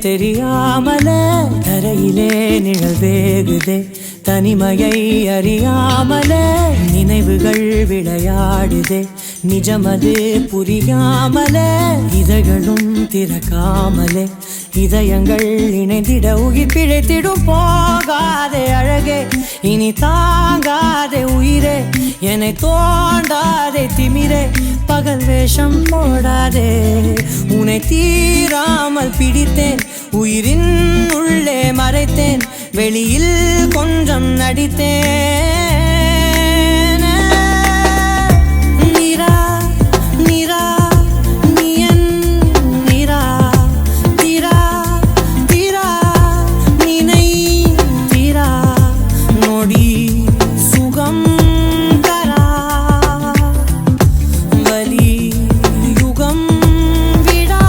தெரியாமல தரையிலே நிழல் வேகுதே தனிமையை அறியாமல நினைவுகள் விளையாடுதே நிஜமது புரியாமல இதழ்களும் திறக்காமலே இதயங்கள் இணைந்திட உயிர் பிழைத்திடும் போகாதே அழகே இனி தாங்காதே உயிரே என்னை தோண்டாதே திமிரே பகல் வேஷம் போடாதே உன்னை தீராமல் பிடித்தேன் உயிரின் உள்ளே மறைத்தேன் வெளியில் கொஞ்சம் நடித்தேன் நீரா நீரா நீயன் நீரா தீரா தீரா நீனை தீரா நொடி சுகம் தரா வலி யுகம் விடா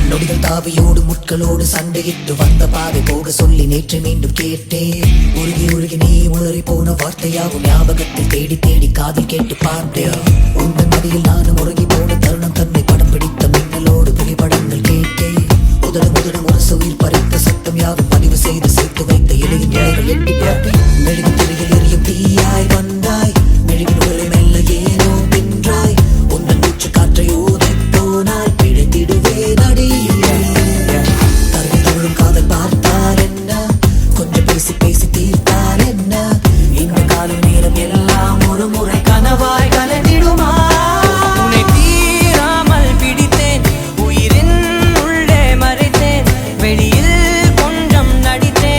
நொடிகள் தாவியோடு முட்களோடு சண்டையிட்டு வந்த பாதை போக சொல்லி நேற்று மீண்டும் கேட்டேன் உருகி உருகி நீ உளறி போன வார்த்தையாகும் ஞாபகத்தில் தேடி தேடி காதில் கேட்டு பார்த்தேன் உங்கள் மடியில் நானும் உறங்கி போன தருணம் தன்னை படம் பிடித்த மின்னலோடு புகைப்படங்கள் கேட்டேன் உதடு முதடு முரசு உயிர் பறித்த சத்தம் யாவும் பதிவு செய்து சேர்த்து வைத்த இலையின் இலைகள் எட்டி பார்த்தேன் மெழுகு திரையில் எரியும் தீயாய் வந்தாய் மெழுகின் உடலை மெல்ல ஏனோ நின்றாய் உங்கள் மூச்சு காற்றை ஊதி போனாய் பிழைத்திடுவே நடி தருவின் காதல் பார்த்தால் என்ன கொஞ்சம் பேசி பேசி தீர்த்தால் என்ன இந்த காலம் நேரம் எல்லாம் ஒரு முறை கனவாய் கலந்திடுமா உன்னை தீராமல் பிடித்தேன் உயிரின் உள்ளே மறைத்தேன் வெளியில் கொஞ்சம் நடித்தேன்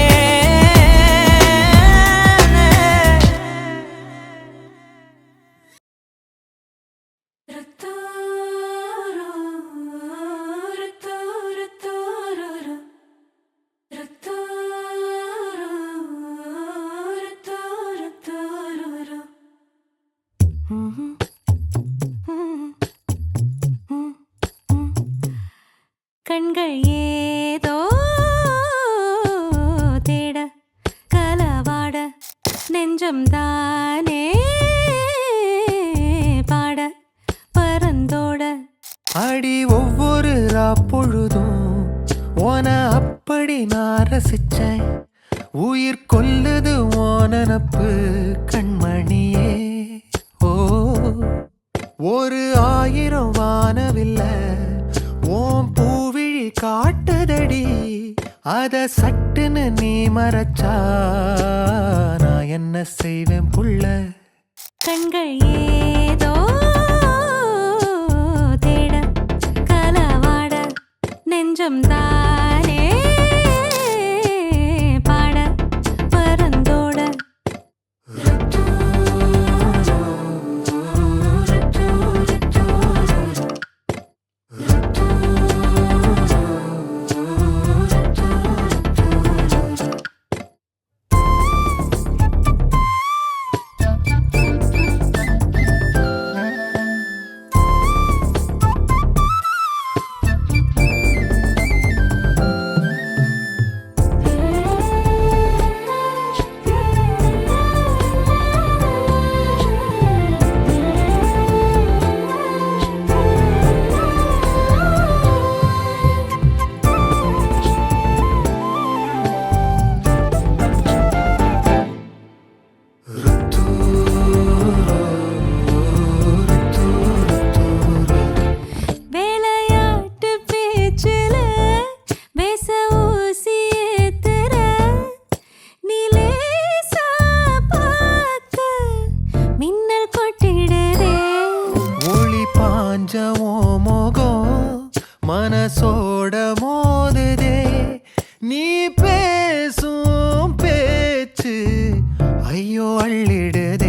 கண்கள் ஏதோ தேட கலவாட நெஞ்சம் தானே பாட பரந்தோட அடி ஒவ்வொரு பொழுதும் ஓன அப்படி நான் ரசிச்சேன் உயிர் கொல்லுது ஓனப்பு கண்மணியே ஓ ஒரு 1000 வானவில்ல ஓம் பூவிழி காட்டுதடி அத சட்டுன்னு நீ மறைச்சா நான் என்ன செய்வேன் புள்ள கண்கள் ஏதோ தேட கலவாட நெஞ்சம் தானே பாட பரந்தோட தேடுதே